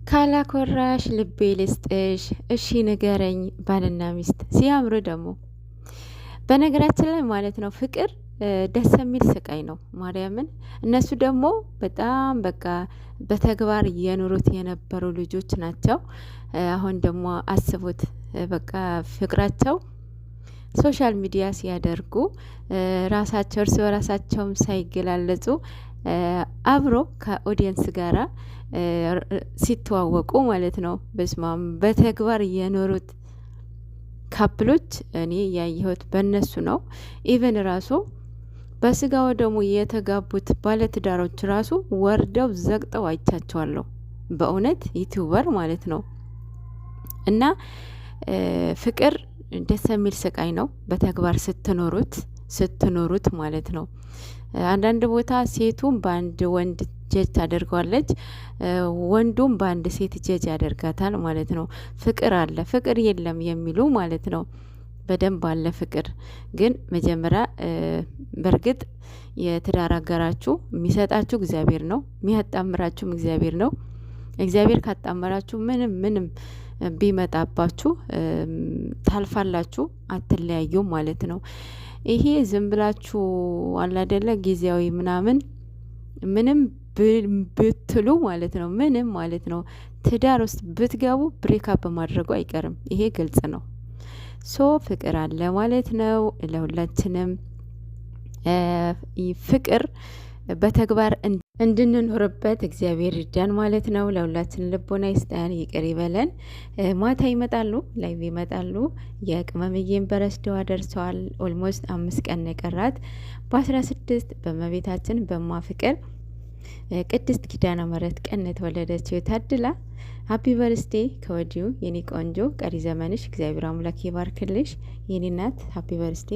ካላኮራሽ ልቤ ልስጥሽ፣ እሺ ንገረኝ። ባልና ሚስት ሲያምሩ ደግሞ በነገራችን ላይ ማለት ነው ፍቅር ደስ የሚል ስቃይ ነው። ማርያምን እነሱ ደግሞ በጣም በቃ በተግባር እየኖሩት የነበሩ ልጆች ናቸው። አሁን ደግሞ አስቡት በቃ ፍቅራቸው ሶሻል ሚዲያ ሲያደርጉ ራሳቸው እርስ በራሳቸውም ሳይገላለጹ አብሮ ከኦዲየንስ ጋራ ሲተዋወቁ ማለት ነው። በስማም በተግባር የኖሩት ካፕሎች እኔ ያየሁት በእነሱ ነው። ኢቨን ራሱ በስጋው ደግሞ የተጋቡት ባለትዳሮች ራሱ ወርደው ዘግጠው አይቻቸዋለሁ። በእውነት ዩቲዩበር ማለት ነው። እና ፍቅር ደስ የሚል ስቃይ ነው በተግባር ስትኖሩት ማለት ነው። አንዳንድ ቦታ ሴቱም በአንድ ወንድ ጀጅ ታደርገዋለች፣ ወንዱም በአንድ ሴት ጀጅ ያደርጋታል ማለት ነው። ፍቅር አለ ፍቅር የለም የሚሉ ማለት ነው። በደንብ አለ ፍቅር። ግን መጀመሪያ በእርግጥ የትዳር አጋራችሁ የሚሰጣችሁ እግዚአብሔር ነው፣ የሚያጣምራችሁም እግዚአብሔር ነው። እግዚአብሔር ካጣመራችሁ ምንም ቢመጣባችሁ ታልፋላችሁ፣ አትለያዩም ማለት ነው። ይሄ ዝም ብላችሁ አለ አይደለ ጊዜያዊ ምንም ብትሉ ማለት ነው፣ ምንም ማለት ነው ትዳር ውስጥ ብትገቡ ብሬካፕ ማድረጉ አይቀርም። ይሄ ግልጽ ነው። ሶ ፍቅር አለ ማለት ነው። ለሁላችንም ፍቅር በተግባር እንድንኖርበት እግዚአብሔር ይርዳን ማለት ነው። ለሁላችን ልቦና ይስጠን፣ ይቅር ይበለን። ማታ ይመጣሉ፣ ላይቭ ይመጣሉ። የቅመምዬን በረስደዋ ደርሰዋል። ኦልሞስት 5 ቀን የቀራት በ16 በመቤታችን በማ ፍቅር ቅድስት ኪዳነ ምሕረት ቀን የተወለደችው ታድላ። ሀፒ በርስዴ ከወዲሁ የኔ ቆንጆ። ቀሪ ዘመንሽ እግዚአብሔር አምላክ ይባርክልሽ የኔ እናት። ሀፒ በርስዴ